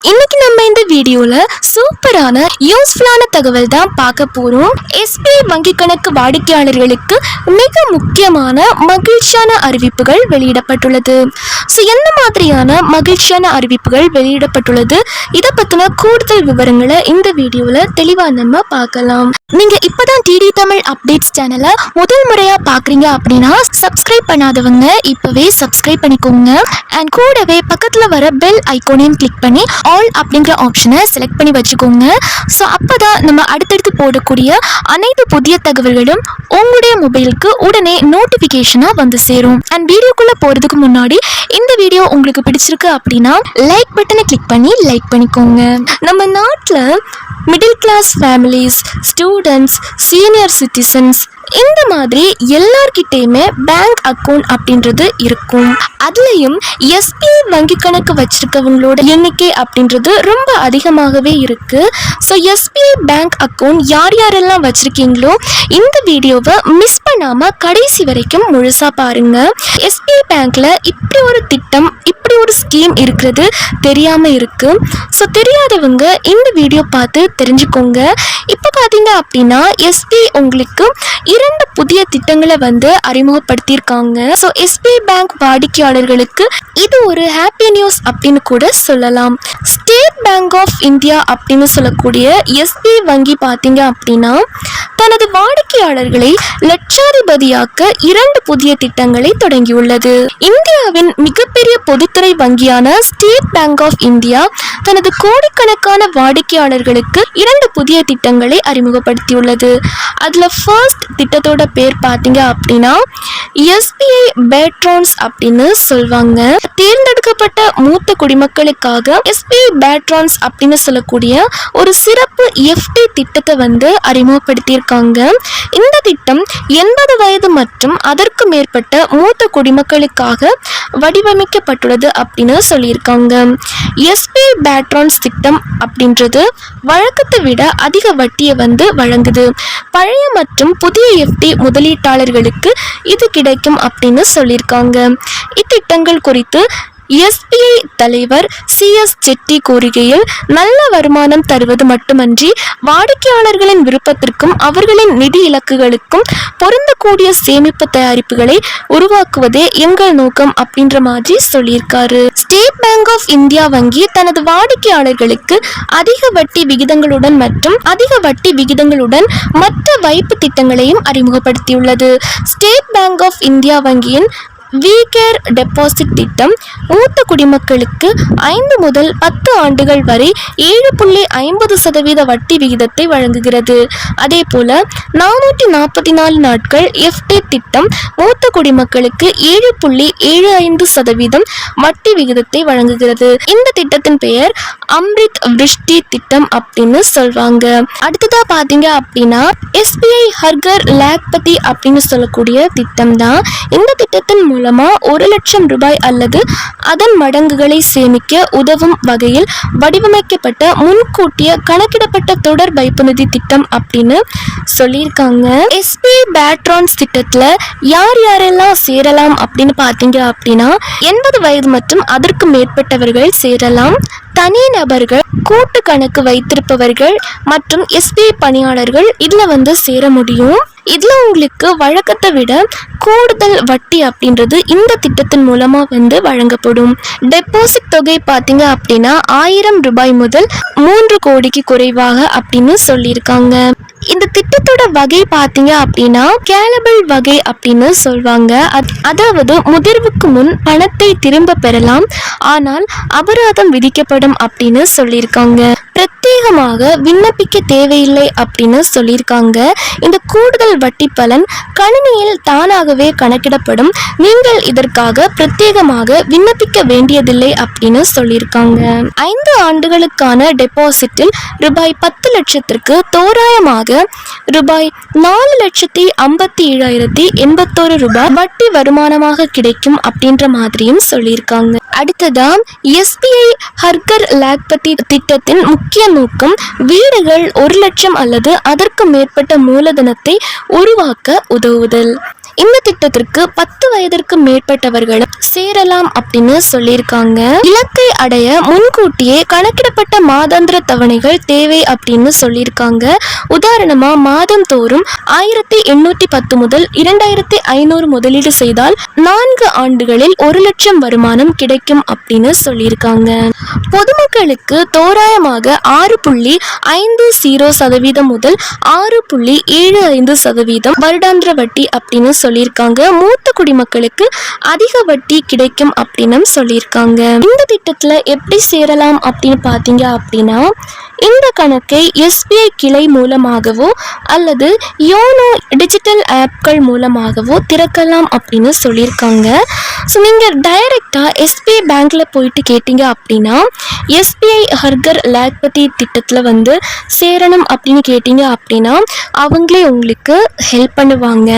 இன்னைக்கு நம்ம இந்த வீடியோல சூப்பரான யூஸ்ஃபுல்லான தகவல் தான் பார்க்க போறோம். எஸ்பிஐ வங்கி கணக்கு வாடிக்கையாளர்களுக்கு மிக முக்கியமான மகிழ்ச்சியான அறிவிப்புகள் வெளியிடப்பட்டுள்ளது. எந்த மாதிரியான மகிழ்ச்சியான அறிவிப்புகள் வெளியிடப்பட்டுள்ளது, இதை பத்தின கூடுதல் விவரங்களை இந்த வீடியோல தெளிவா நம்ம பார்க்கலாம். நீங்க இப்பதான் டிடி தமிழ் அப்டேட்ஸ் சேனலை முதல் முறையா பாக்குறீங்க அப்படின்னா சப்ஸ்கிரைப் பண்ணாதவங்க இப்பவே சப்ஸ்கிரைப் பண்ணிக்கோங்க. அண்ட் கூடவே பக்கத்துல வர பெல் ஐகானையும் கிளிக் பண்ணி ஆல் அப்படிங்கிற ஆப்ஷனை செலக்ட் பண்ணி வச்சுக்கோங்க. ஸோ அப்போதான் நம்ம அடுத்தடுத்து போடக்கூடிய அனைத்து புதிய தகவல்களும் உங்களுடைய மொபைலுக்கு உடனே நோட்டிஃபிகேஷனாக வந்து சேரும். அண்ட் வீடியோக்குள்ளே போகிறதுக்கு முன்னாடி இந்த வீடியோ உங்களுக்கு பிடிச்சிருக்கு அப்படின்னா லைக் பட்டனை கிளிக் பண்ணி லைக் பண்ணிக்கோங்க. நம்ம நாட்டில் middle class families, students, senior citizens இந்த மாதிரி எல்லார்கிட்டையுமே பேங்க் அக்கௌண்ட் அப்படின்றது இருக்கும். அதுலேயும் எஸ்பிஐ வங்கி கணக்கு வச்சிருக்கவங்களோட எண்ணிக்கை அப்படின்றது ரொம்ப அதிகமாகவே இருக்கு. ஸோ எஸ்பிஐ பேங்க் அக்கௌண்ட் யார் யாரெல்லாம் வச்சிருக்கீங்களோ இந்த வீடியோவை மிஸ் பண்ணாமல் கடைசி வரைக்கும் முழுசாக பாருங்க. எஸ்பிஐ பேங்க்ல இப்படி ஒரு திட்டம், இப்படி ஒரு ஸ்கீம் இருக்கிறது தெரியாமல் இருக்கு. ஸோ தெரியாதவங்க இந்த வீடியோ பார்த்து தெரிஞ்சுக்கோங்க. இப்போ பார்த்தீங்க அப்படின்னா எஸ்பிஐ உங்களுக்கு 2 புதிய திட்டங்களை வந்து அறிமுகப்படுத்தியிருக்காங்க. ஸோ எஸ்பிஐ பேங்க் வாடிக்கையாளர்களுக்கு இது ஒரு ஹாப்பி நியூஸ் அப்படின்னு கூட சொல்லலாம். ஸ்டேட் பேங்க் ஆஃப் இந்தியா அப்படின்னு சொல்லக்கூடிய எஸ்பிஐ வங்கி பார்த்தீங்க அப்படின்னா தனது வாடிக்கையாளர்களை லட்சாதிபதியாக்க 2 புதிய திட்டங்களை தொடங்கியுள்ளது. இந்தியாவின் மிகப்பெரிய பொதுத்துறை வங்கியான ஸ்டேட் பேங்க் ஆஃப் இந்தியா தனது கோடிக்கணக்கான வாடிக்கையாளர்களுக்கு 2 புதிய திட்டங்களை அறிமுகப்படுத்தியுள்ளது. அதுல ஃபர்ஸ்ட் திட்டத்தோட பேர் பார்த்தீங்க அப்படின்னா எஸ்பிஐ பேட்ரான்ஸ் அப்படின்னு சொல்வாங்க. தேர்ந்தெடுக்கப்பட்ட மூத்த குடிமக்களுக்காக எஸ்பிஐ பேட்ரான்ஸ் அப்படின்னு சொல்லக்கூடிய ஒரு சிறப்பு எஃப்டி திட்டத்தை வந்து அறிமுகப்படுத்தியிருக்காங்க. இந்த திட்டம் 80 வயது மற்றும் அதற்கு மேற்பட்ட மூத்த குடிமக்களுக்காக வடிவமைக்கப்பட்டுள்ளது அப்படின்னு சொல்லியிருக்காங்க. எஸ்பிஐ பேட்ரான்ஸ் திட்டம் அப்படின்றது வழக்கத்தை விட அதிக வட்டியை வந்து வழங்குது. பழைய மற்றும் புதிய எஃப்டி முதலீட்டாளர்களுக்கு இது கிடைக்கும் அப்படின்னு சொல்லியிருக்காங்க. இத்திட்டங்கள் குறித்து எஸ்பிஐ தலைவர் CS செட்டி கூறுகையில், நல்ல வருமானம் தருவது மட்டுமன்றி வாடிக்கையாளர்களின் விருப்பத்திற்கும் அவர்களின் நிதி இலக்குகளுக்கும் பொருந்தக்கூடிய சேமிப்பு தயாரிப்புகளை உருவாக்குவதே எங்கள் நோக்கம் அப்படின்ற மாதிரி சொல்லியிருக்காரு. ஸ்டேட் பேங்க் ஆஃப் இந்தியா வங்கி தனது வாடிக்கையாளர்களுக்கு அதிக வட்டி விகிதங்களுடன் மற்ற வைப்பு திட்டங்களையும் அறிமுகப்படுத்தியுள்ளது. ஸ்டேட் பேங்க் ஆஃப் இந்தியா வங்கியின் வீகேர் டெபாசிட் திட்டம் மூத்த குடிமக்களுக்கு 5 முதல் 10 ஆண்டுகள் வரை 7.50% வட்டி விகிதத்தை வழங்குகிறது. அதே போல 444 நாட்கள் எஃப்டி திட்டம் மூத்த குடிமக்களுக்கு 7.75% வட்டி விகிதத்தை வழங்குகிறது. இந்த திட்டத்தின் பெயர் அம்ரித் விருஷ்டி திட்டம் அப்படின்னு சொல்வாங்க. அடுத்ததா பாத்தீங்க அப்படின்னா எஸ்பிஐ ஹர்கர் லாக்பதி அப்படின்னு சொல்லக்கூடிய திட்டம் தான். இந்த திட்டத்தின் மூலமா 1 லட்சம் ரூபாய் அல்லது அதன் மடங்குகளை சேமிக்க உதவும் வகையில் வடிவமைக்கப்பட்ட முன்கூட்டிய கணக்கிடப்பட்ட தொடர் வைப்பு நிதி திட்டம் அப்படின்னு சொல்லியிருக்காங்க. எஸ்பிஐ பேட்ரான்ஸ் திட்டத்துல யார் யாரெல்லாம் சேரலாம் அப்படின்னு பார்த்தீங்க அப்படின்னா 80 வயது மற்றும் அதற்கு மேற்பட்டவர்கள் சேரலாம். தனிநபர்கள், கூட்டு கணக்கு வைத்திருப்பவர்கள் மற்றும் எஸ்பிஐ பணியாளர்கள் இதுல வந்து சேர முடியும். இதுல உங்களுக்கு வழக்கத்தை விட கூடுதல் வட்டி அப்படின்றது இந்த திட்டத்தின் மூலமா வந்து வழங்கப்படும். டெபாசிட் தொகை பார்த்தீங்க அப்படின்னா 1000 ரூபாய் முதல் 3 கோடிக்கு குறைவாக அப்படின்னு சொல்லியிருக்காங்க. இந்த திட்டத்தோட வகை பார்த்தீங்க அப்படின்னா கேலபிள் வகை அப்படின்னு சொல்வாங்க. அதாவது முதிர்வுக்கு முன் பணத்தை திரும்ப பெறலாம், ஆனால் அபராதம் விதிக்கப்படும் அப்படின்னு சொல்லியிருக்காங்க. பிரத்யேகமாக விண்ணப்பிக்க தேவையில்லை அப்படின்னு சொல்லியிருக்காங்க. இந்த கூடுதல் வட்டி பலன் கணினியில் தானாகவே கணக்கிடப்படும். நீங்கள் இதற்காக பிரத்யேகமாக விண்ணப்பிக்க வேண்டியதில்லை அப்படின்னு சொல்லியிருக்காங்க. 5 ஆண்டுகளுக்கான டெபாசிட்டில் ரூபாய் 10 லட்சத்திற்கு தோராயமாக ரூபாய் 4,57,081 ரூபாய் வட்டி வருமானமாக கிடைக்கும் அப்படின்ற மாதிரியும் சொல்லியிருக்காங்க. அடுத்ததா எஸ்பிஐ ஹர்கர் லாக்பதி திட்டத்தின் முக்கிய நோக்கம் வீடுகள் 1 லட்சம் அல்லது அதற்கு மேற்பட்ட மூலதனத்தை உருவாக்க உதவுதல். இந்த திட்டத்திற்கு 10 வயதிற்கு மேற்பட்டவர்களும் சேரலாம் அப்படின்னு சொல்லியிருக்காங்க. இலக்கை அடைய முன்கூட்டியே கணக்கிடப்பட்ட மாதாந்திர தவணைகள் தேவை அப்படின்னு சொல்லியிருக்காங்க. உதாரணமா மாதம் தோறும் 1810 முதல் 2500 முதலீடு செய்தால் 4 ஆண்டுகளில் 1 லட்சம் வருமானம் கிடைக்கும் அப்படின்னு சொல்லியிருக்காங்க. பொதுமக்களுக்கு தோராயமாக 6.50% முதல் 6.75% வருடாந்திர வட்டி அப்படின்னு சொல்லியிருக்காங்க. மூத்த குடிமக்களுக்கு அதிக வட்டி கிடைக்கும் அப்படின்னு சொல்லியிருக்காங்க. இந்த திட்டத்துல எப்படி சேரலாம் அப்படின்னு பார்த்தீங்க அப்படின்னா, இந்த கணக்கை SBI கிளை மூலமாகவோ அல்லது யோனோ டிஜிட்டல் ஆப்கள் மூலமாகவோ திறக்கலாம் அப்படின்னு சொல்லியிருக்காங்க. ஸோ நீங்கள் டைரெக்டாக SBI பேங்க்கில் போயிட்டு கேட்டீங்க அப்படின்னா, SBI ஹர்கர் லேக்பதி திட்டத்தில் சேரணும் அப்படின்னு கேட்டீங்க அப்படின்னா அவங்களே உங்களுக்கு ஹெல்ப் பண்ணுவாங்க.